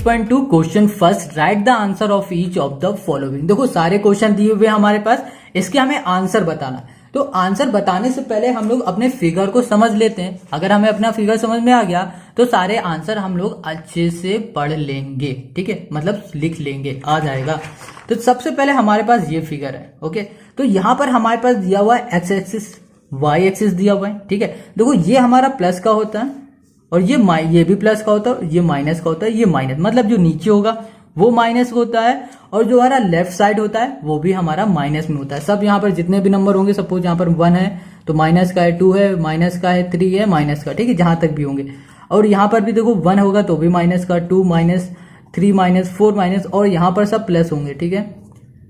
6.2 question first, right the answer of each of the following. देखो सारे question दिए हुए हमारे पास, इसके हमें आंसर बताना है। तो आंसर बताने से पहले हम लोग अपने फिगर को समझ लेते हैं। अगर हमें अपना फिगर समझ में आ गया तो सारे आंसर हम लोग अच्छे से पढ़ लेंगे, ठीक है, मतलब लिख लेंगे, आ जाएगा। तो सबसे पहले हमारे पास ये फिगर है, ओके। तो यहाँ पर हमारे पास दिया हुआ है एक्स एक्सिस, वाई एक्सिस दिया हुआ है, ठीक है। देखो ये हमारा प्लस का होता है और ये भी प्लस का होता है, ये माइनस का होता है, ये माइनस, मतलब जो नीचे होगा वो माइनस होता है और जो हमारा लेफ्ट साइड होता है वो भी हमारा माइनस में होता है। सब यहाँ पर जितने भी नंबर होंगे, सपोज यहाँ पर 1 है तो माइनस का है 2 है, माइनस का है 3 है, माइनस का, ठीक है, जहां तक भी होंगे। और यहाँ पर भी देखो 1 होगा तो भी माइनस का, 2 माइनस, 3 माइनस, 4 माइनस, और यहाँ पर सब प्लस होंगे, ठीक है।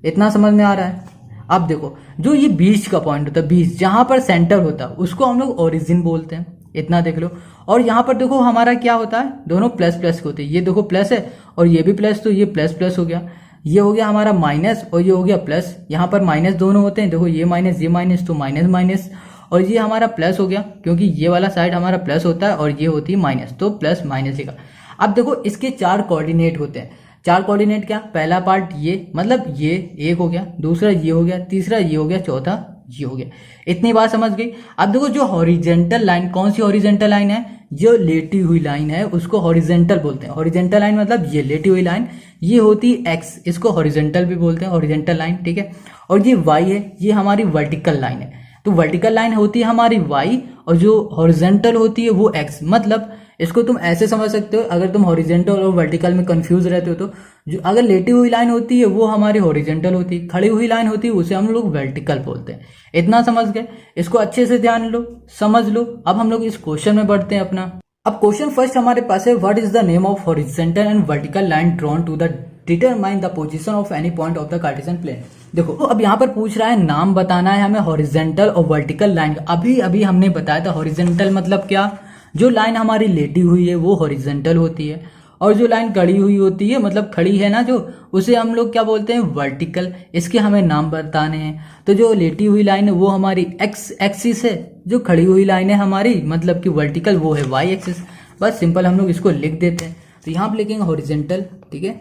इतना समझ में आ रहा है। अब देखो जो ये बीच का पॉइंट होता है, बीच जहां पर सेंटर होता है उसको हम लोग ओरिजिन बोलते हैं, इतना देख लो। और यहाँ पर देखो हमारा क्या होता है, दोनों प्लस प्लस के होते हैं। ये देखो प्लस है और ये भी प्लस, तो ये प्लस प्लस हो गया, ये हो गया हमारा माइनस और ये हो गया प्लस। यहाँ पर माइनस दोनों होते हैं, देखो ये माइनस तो माइनस माइनस, और ये हमारा प्लस हो गया क्योंकि ये वाला साइड हमारा प्लस होता है और ये होती है माइनस, तो प्लस माइनस का। अब देखो इसके 4 कोऑर्डिनेट होते हैं। 4 कोऑर्डिनेट क्या, पहला पार्ट ये, मतलब ये एक हो गया, दूसरा ये हो गया, तीसरा ये हो गया, चौथा ये हो गया। इतनी बात समझ गई। अब देखो जो हॉरिजेंटल लाइन, कौन सी हॉरिजेंटल लाइन है, जो लेटी हुई लाइन है उसको हॉरिजेंटल बोलते हैं। हॉरिजेंटल लाइन मतलब ये लेटी हुई लाइन, ये होती है एक्स, इसको हॉरिजेंटल भी बोलते हैं, हॉरिजेंटल लाइन, ठीक है। और ये वाई है, ये हमारी वर्टिकल लाइन है। तो वर्टिकल लाइन होती है हमारी वाई और जो हॉरिजेंटल होती है वो एक्स। मतलब इसको तुम ऐसे समझ सकते हो, अगर तुम हॉरिजेंटल और वर्टिकल में कंफ्यूज रहते हो तो जो अगर लेटी हुई लाइन होती है वो हमारी हॉरिजेंटल होती है, खड़ी हुई लाइन होती है उसे हम लोग वर्टिकल बोलते हैं। इतना समझ गए, इसको अच्छे से ध्यान लो, समझ लो। अब हम लोग इस क्वेश्चन में बढ़ते हैं अपना। अब क्वेश्चन फर्स्ट हमारे पास है, what is the name of horizontal and vertical line drawn to the determine the position of any point of the Cartesian plane. देखो अब यहाँ पर पूछ रहा है, नाम बताना है हमें हॉरिजेंटल और वर्टिकल लाइन का। अभी अभी हमने बताया था हॉरिजेंटल मतलब क्या, जो लाइन हमारी लेटी हुई है वो हॉरिजेंटल होती है, और जो लाइन खड़ी हुई होती है, मतलब खड़ी है ना जो, उसे हम लोग क्या बोलते हैं, वर्टिकल। इसके हमें नाम बताने हैं। तो जो लेटी हुई लाइन है वो हमारी एक्स एक्सिस है, जो खड़ी हुई लाइन है हमारी मतलब कि वर्टिकल, वो है वाई एक्सिस। बस सिंपल हम लोग इसको लिख देते हैं। तो यहाँ पर लिखेंगे हॉरिजेंटल, ठीक है।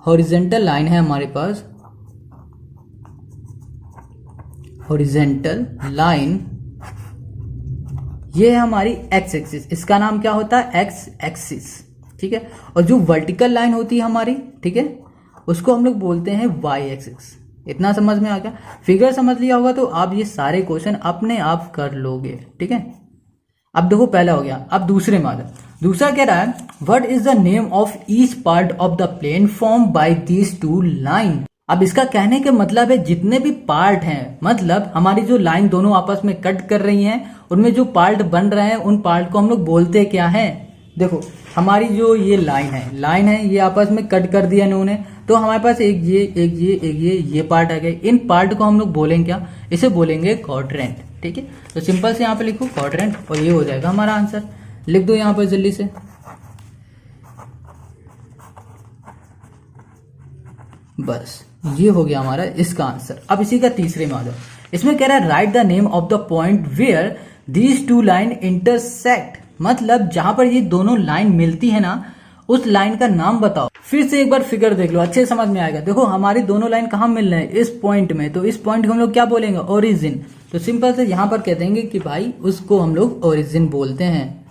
हॉरिजेंटल लाइन है हमारे पास, हॉरिजेंटल लाइन ये है हमारी एक्स एक्सिस, इसका नाम क्या होता है, एक्स एक्सिस, ठीक है। और जो वर्टिकल लाइन होती है हमारी, ठीक है, उसको हम लोग बोलते हैं वाई एक्सिस। इतना समझ में आ गया। फिगर समझ लिया होगा तो आप ये सारे क्वेश्चन अपने आप कर लोगे, ठीक है। अब देखो पहला हो गया, अब दूसरे में आ जाओ। दूसरा कह रहा है, what is the name of each part of the plane form by these 2 line. अब इसका कहने का मतलब है जितने भी पार्ट हैं, मतलब हमारी जो लाइन दोनों आपस में कट कर रही हैं, उनमें जो पार्ट बन रहे हैं उन पार्ट को हम लोग बोलते क्या हैं। देखो हमारी जो ये लाइन है ये आपस में कट कर दिया इन्होंने, तो हमारे पास एक ये पार्ट आ गए। इन पार्ट को हम लोग बोलेंगे क्या, इसे बोलेंगे क्वाड्रेंट, ठीक है। तो सिंपल से यहाँ पे लिखो क्वाड्रेंट और ये हो जाएगा हमारा आंसर। लिख दो यहाँ पर जल्दी से। बस ये हो गया हमारा इसका आंसर। अब इसी का तीसरे में आ जाओ। इसमें कह रहा है, write the name of the point where these 2 line intersect. मतलब जहां पर ये दोनों लाइन मिलती है ना, उस लाइन का नाम बताओ। फिर से एक बार फिगर देख लो, अच्छे समझ में आएगा। देखो हमारी दोनों लाइन कहाँ मिल रहे हैं, इस पॉइंट में। तो इस पॉइंट को हम लोग क्या बोलेंगे, ओरिजिन। तो सिंपल से यहां पर कह देंगे कि भाई उसको हम लोग ओरिजिन बोलते हैं,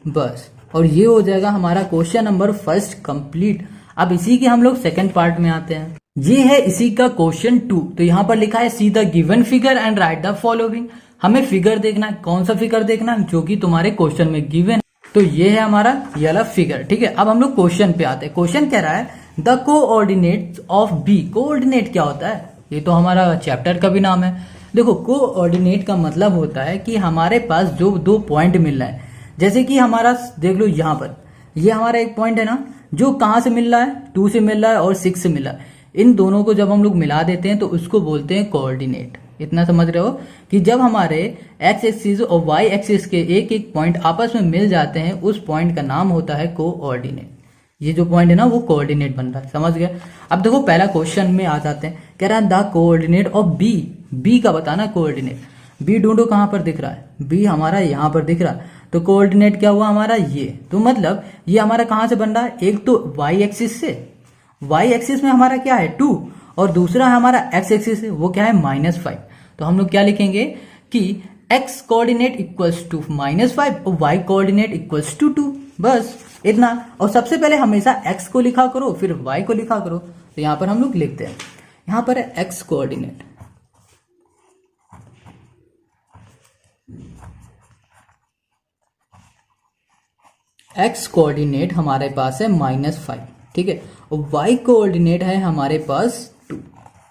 बस। और ये हो जाएगा हमारा क्वेश्चन नंबर फर्स्ट कंप्लीट। अब इसी के हम लोग सेकंड पार्ट में आते हैं। ये है इसी का क्वेश्चन 2। तो यहाँ पर लिखा है, see the given figure and right the following. हमें फिगर देखना है, कौन सा फिगर देखना है, जो कि तुम्हारे क्वेश्चन में गिवन। तो ये है हमारा ये वाला फिगर, ठीक है। अब हम लोग क्वेश्चन पे आते हैं। क्वेश्चन कह रहा है, the coordinates of B. Coordinate क्या होता है, ये तो हमारा चैप्टर का भी नाम है। देखो कोऑर्डिनेट का मतलब होता है कि हमारे पास जो 2 पॉइंट मिल रहा है, जैसे कि हमारा देख लो यहाँ पर ये हमारा एक पॉइंट है ना, जो कहाँ से मिल रहा है, 2 से मिल रहा है और 6 से मिल रहा है। इन दोनों को जब हम लोग मिला देते हैं तो उसको बोलते हैं कोऑर्डिनेट। इतना समझ रहे हो कि जब हमारे एक्स एक्सिस और वाई एक्सिस के एक एक पॉइंट आपस में मिल जाते हैं, उस पॉइंट का नाम होता है कोऑर्डिनेट। ये जो पॉइंट है ना वो कोऑर्डिनेट बन रहा है, समझ गए। अब देखो पहला क्वेश्चन में आ जाते हैं। कह रहा है, द कोऑर्डिनेट ऑफ बी का बताना कोऑर्डिनेट। बी ढूंढो, कहां पर दिख रहा है, बी हमारा यहाँ पर दिख रहा है। तो कोऑर्डिनेट क्या हुआ हमारा ये, तो मतलब ये हमारा कहां से बन रहा है, एक तो वाई एक्सिस से, वाई एक्सिस में हमारा क्या है 2, और दूसरा है हमारा एक्स एक्सिस से, वो क्या है -5। तो हम लोग क्या लिखेंगे कि एक्स कोऑर्डिनेट इक्वल्स टू -5 और वाई कोऑर्डिनेट इक्वल्स टू 2, बस इतना। और सबसे पहले हमेशा एक्स को लिखा करो फिर वाई को लिखा करो। तो यहां पर हम लोग लिखते हैं, यहां पर है एक्स कोऑर्डिनेट, एक्स कोऑर्डिनेट हमारे पास है -5, ठीक है, और वाई कोऑर्डिनेट है हमारे पास 2,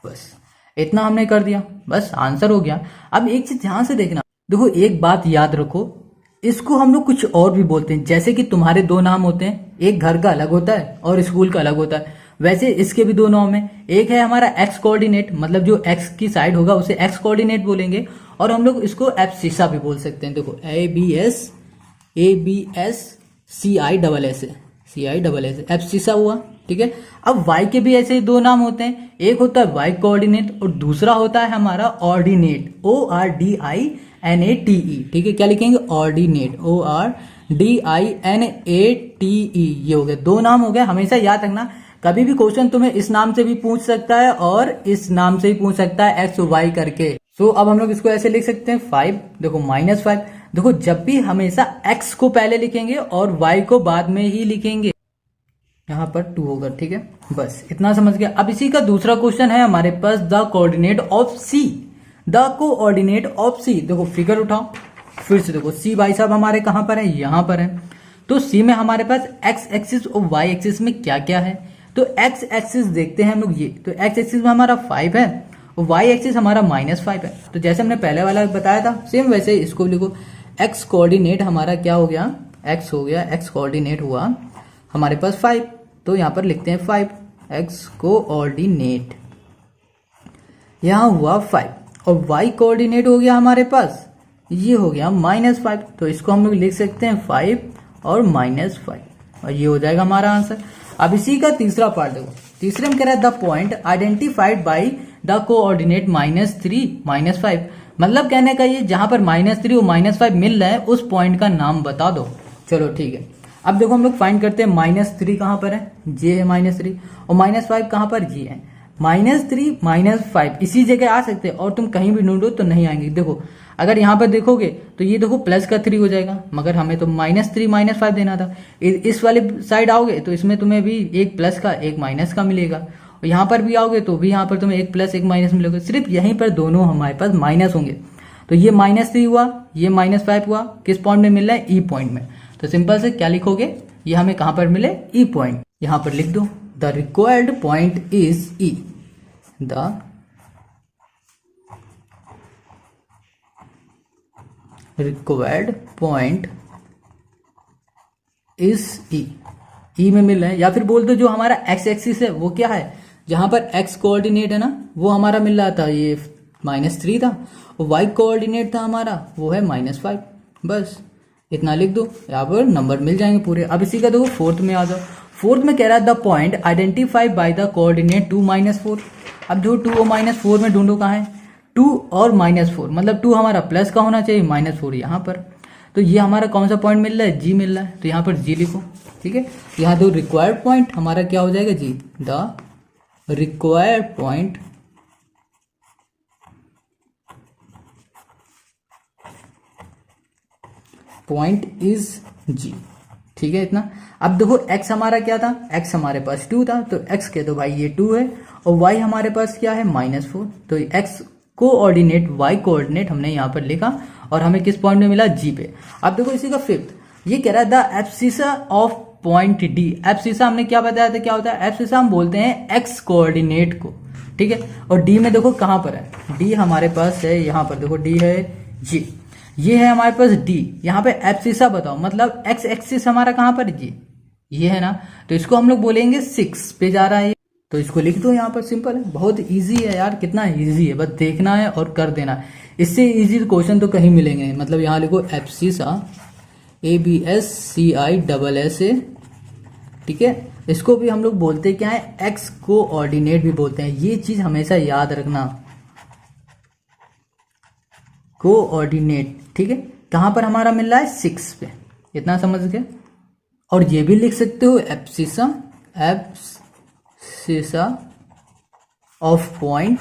बस इतना हमने कर दिया, बस आंसर हो गया। अब एक चीज ध्यान से देखना, देखो एक बात याद रखो, इसको हम लोग कुछ और भी बोलते हैं, जैसे कि तुम्हारे दो नाम होते हैं, एक घर का अलग होता है और स्कूल का अलग होता है, वैसे इसके भी दो नाम है। एक है हमारा एक्स कोऑर्डिनेट, मतलब जो एक्स की साइड होगा उसे एक्स कोऑर्डिनेट बोलेंगे, और हम लोग इसको एब्सिसा भी बोल सकते हैं। देखो ABS एब्सिसा हुआ, ठीक है। अब y के भी ऐसे दो नाम होते हैं, एक होता है y कोऑर्डिनेट और दूसरा होता है हमारा ऑर्डिनेट, ORDINATE, ठीक है। क्या लिखेंगे, ऑर्डिनेट, ORDINATE, ये हो गया, दो नाम हो गए। हमेशा याद रखना, कभी भी क्वेश्चन तुम्हें इस नाम से भी पूछ सकता है और इस नाम से भी पूछ सकता है, एक्स वाई करके। सो अब हम लोग इसको ऐसे लिख सकते हैं 5, देखो -5, देखो जब भी हमेशा x को पहले लिखेंगे और y को बाद में ही लिखेंगे, यहां पर 2 होगा, ठीक है, बस इतना समझ गया। अब इसी का दूसरा क्वेश्चन है हमारे पास, the coordinate of C, the coordinate of C. देखो फिगर उठाओ फिर से, देखो सी भाई साहब हमारे कहां पर है, यहां पर है। तो सी में हमारे पास एक्स एक्सिस और वाई एक्सिस में क्या क्या है, तो एक्स एक्सिस देखते हैं हम लोग, ये तो एक्स एक्सिस में हमारा 5 है और वाई एक्सिस हमारा -5 है। तो जैसे हमने पहले वाला बताया था सेम वैसे इसको लिखो, एक्स कोऑर्डिनेट हमारा क्या हो गया, एक्स हो गया, एक्स कोऑर्डिनेट हुआ हमारे पास 5, तो यहां पर लिखते हैं 5, एक्स कोऑर्डिनेट यहां हुआ 5, और वाई कोऑर्डिनेट हो गया हमारे पास, ये हो गया -5, तो इसको हम लोग लिख सकते हैं 5 और -5, और ये हो जाएगा हमारा आंसर। अब इसी का तीसरा पार्ट देखो, तीसरे में कह रहा है the point identified by the coordinate -3 -5, मतलब कहने का ये जहां पर -3 और -5 मिल रहा है उस पॉइंट का नाम बता दो। चलो ठीक है, अब देखो हम लोग फाइंड करते हैं, -3 कहां पर है, ये है -3, और -5 कहां पर, ये है। -3 -5 इसी जगह आ सकते हैं और तुम कहीं भी ढूंढो तो नहीं आएंगे। देखो अगर यहाँ पर देखोगे तो ये देखो प्लस का 3 हो जाएगा, मगर हमें तो -3 -5 देना था। इस वाले साइड आओगे तो इसमें तुम्हें भी एक प्लस का एक माइनस का मिलेगा, और यहाँ पर भी आओगे तो भी यहाँ पर तुम्हें एक प्लस एक माइनस मिलेगा, सिर्फ यहीं पर दोनों हमारे पास माइनस होंगे। तो ये -3 हुआ, ये -5 हुआ, किस पॉइंट में मिल रहा है, ई पॉइंट में। तो सिंपल से क्या लिखोगे, ये हमें कहां पर मिले, ई पॉइंट, यहां पर लिख दो, the required point is E, the required point is E में मिल रहा है। या फिर बोल दो जो हमारा एक्स एक्सिस है वो क्या है, जहां पर एक्स कोऑर्डिनेट है ना वो हमारा मिल रहा था, ये -3 था, और वाई कोऑर्डिनेट था हमारा वो है -5, बस इतना लिख दो, यहाँ पर नंबर मिल जाएंगे पूरे। अब इसी का देखो फोर्थ में आ जाओ, फोर्थ में कह रहा है the point identified by the coordinate 2 -4। अब जो 2 और -4 में ढूंढो कहाँ है, 2 और -4, मतलब 2 हमारा प्लस का होना चाहिए, -4 यहाँ पर। तो ये हमारा कौन सा पॉइंट मिल रहा है, जी मिल रहा है, तो यहाँ पर जी लिखो, ठीक है। यहाँ दो रिक्वायर्ड पॉइंट हमारा क्या हो जाएगा, जी, द रिक्वायर्ड पॉइंट इज जी, ठीक है इतना। अब देखो x हमारा क्या था, x हमारे पास 2 था, तो x के तो भाई ये 2 है, और y हमारे पास क्या है -4, तो x कोऑर्डिनेट y कोऑर्डिनेट हमने यहाँ पर लिखा और हमें किस पॉइंट में मिला, जी पे। अब देखो इसी का फिफ्थ, ये कह रहा है the abscissa of point D. Abscissa हमने क्या बताया था, क्या होता है, एब्सिसा हम बोलते हैं x कोऑर्डिनेट को, ठीक है। और डी में देखो कहां पर है, डी हमारे पास है यहाँ पर, देखो डी है ये है हमारे पास डी, यहाँ पे एब्सिसा बताओ, मतलब एक्स एक्सिस हमारा कहां पर, ये है ना, तो इसको हम लोग बोलेंगे 6 पे जा रहा है, तो इसको लिख दो यहाँ पर, सिंपल है, बहुत इजी है यार, कितना इजी है, बस देखना है और कर देना है, इससे इजी क्वेश्चन तो कहीं मिलेंगे। मतलब यहाँ लिखो एब्सिसा, ABSCISSA, ठीक है। इसको भी हम लोग बोलते क्या है, एक्स कोऑर्डिनेट भी बोलते हैं, ये चीज हमेशा याद रखना, कोऑर्डिनेट, ठीक है। कहाँ पर हमारा मिल रहा है 6 पे, इतना समझ गए। और ये भी लिख सकते हो एब्सिसा ऑफ पॉइंट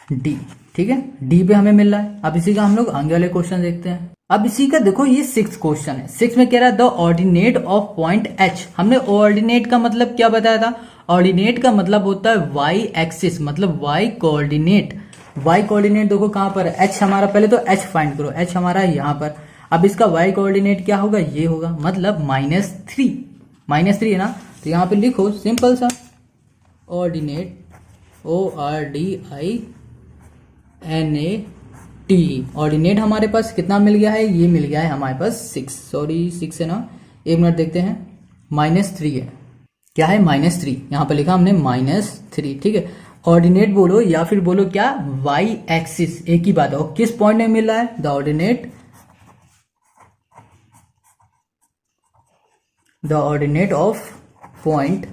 डी, ठीक है, डी पे हमें मिल रहा है। अब इसी का हम लोग आगे वाले क्वेश्चन देखते हैं। अब इसी का देखो ये 6 क्वेश्चन है। 6 में कह रहा है the ordinate of point H. हमने ऑर्डिनेट का मतलब क्या बताया था? ऑर्डिनेट का मतलब होता है वाई एक्सिस, मतलब वाई कोऑर्डिनेट। वाई कोऑर्डिनेट देखो कहां पर है, एच हमारा, पहले तो एच फाइंड करो, एच हमारा है यहाँ पर। अब इसका वाई कोऑर्डिनेट क्या होगा, ये होगा, मतलब -3 है ना। तो यहाँ पे लिखो सिंपल सा ऑर्डिनेट, ORDINATE, ऑर्डिनेट हमारे पास कितना मिल गया है, ये मिल गया है हमारे पास 6 है ना, 1 मिनट देखते हैं, -3 है, क्या है -3, यहाँ पर लिखा हमने -3, ठीक है। ऑर्डिनेट बोलो या फिर बोलो क्या, वाई एक्सिस, एक ही बात है। और किस पॉइंट में मिल रहा है, the ordinate of point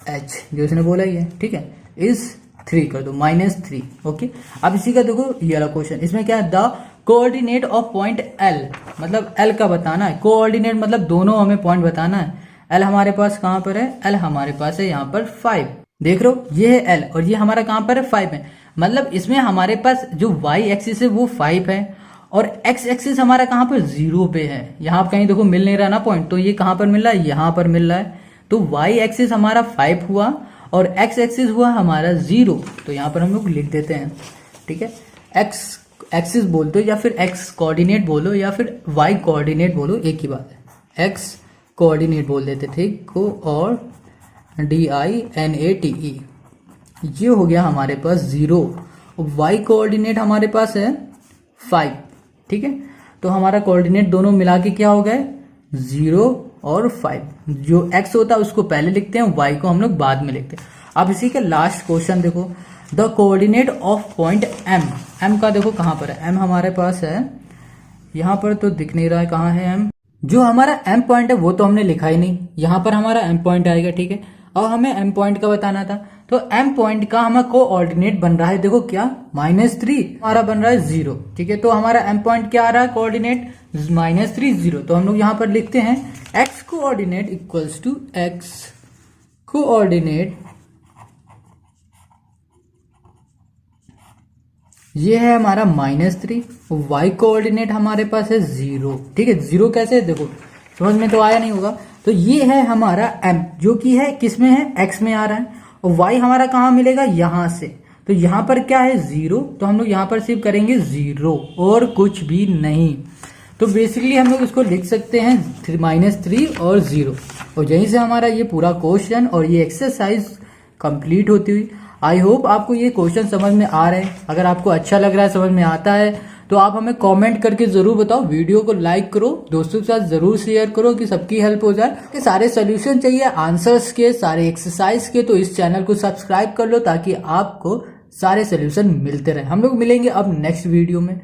H, जो इसने बोला ही है, ठीक है, इज 3 कर दो, -3, ओके। अब इसी का देखो ये वाला क्वेश्चन, इसमें क्या है, the coordinate of point L, मतलब एल का बताना है। कोऑर्डिनेट मतलब दोनों हमें पॉइंट बताना है। एल हमारे पास कहां पर है, एल हमारे पास है यहाँ पर 5, देख लो ये है एल और ये हमारा कहां पर है 5 है। मतलब इसमें हमारे पास जो वाई एक्सिस है वो 5 है और एक्स एक्सिस हमारा कहां पर 0 पे है। यहाँ कहीं देखो मिल नहीं रहा ना पॉइंट, तो ये कहां पर मिल रहा है, यहाँ पर मिल रहा है। तो वाई एक्सिस हमारा 5 हुआ और एक्स एक्सिस हुआ हमारा 0, तो यहाँ पर हम लोग लिख देते हैं, ठीक है। एक्स एक्सिस बोल दो या फिर एक्स कोऑर्डिनेट बोलो या फिर वाई कोऑर्डिनेट बोलो, एक ही बात है, एक्स कोऑर्डिनेट बोल देते, ठीक को, और DINATE, ये हो गया हमारे पास 0। वाई कोऑर्डिनेट हमारे पास है 5, ठीक है। तो हमारा कोऑर्डिनेट दोनों मिला के क्या हो गए, 0 और 5। जो x होता है उसको पहले लिखते हैं, y को हम लोग बाद में लिखते हैं। अब इसी के लास्ट क्वेश्चन देखो, the coordinate of point m, m का देखो कहां पर है, m हमारे पास है यहाँ पर, तो दिख नहीं रहा है कहाँ है m। जो हमारा m पॉइंट है वो तो हमने लिखा ही नहीं, यहाँ पर हमारा m पॉइंट आएगा, ठीक है। और हमें m पॉइंट का बताना था, तो m पॉइंट का हमारा कोऑर्डिनेट बन रहा है, देखो क्या, -3, हमारा बन रहा है 0, ठीक है। तो हमारा m पॉइंट क्या आ रहा है, कोऑर्डिनेट -3 0। तो हम लोग यहाँ पर लिखते हैं x coordinate equals to x coordinate, ये है हमारा -3, y कोऑर्डिनेट हमारे पास है 0, ठीक है। 0 कैसे, देखो समझ में तो आया नहीं होगा। तो ये है हमारा m, जो कि है किस में है, x में आ रहा है, और y हमारा कहाँ मिलेगा, यहाँ से। तो यहाँ पर क्या है 0, तो हम लोग यहाँ पर सिर्फ करेंगे 0 और कुछ भी नहीं। तो बेसिकली हम लोग इसको लिख सकते हैं -3 और 0। और यहीं से हमारा ये पूरा क्वेश्चन और ये एक्सरसाइज कंप्लीट होती हुई। आई होप आपको ये क्वेश्चन समझ में आ रहे हैं। अगर आपको अच्छा लग रहा है, समझ में आता है, तो आप हमें कमेंट करके जरूर बताओ। वीडियो को लाइक करो, दोस्तों के साथ जरूर शेयर करो कि सबकी हेल्प हो जाए। कि सारे सोल्यूशन चाहिए आंसर्स के, सारे एक्सरसाइज के, तो इस चैनल को सब्सक्राइब कर लो ताकि आपको सारे सोल्यूशन मिलते रहे। हम लोग मिलेंगे अब नेक्स्ट वीडियो में।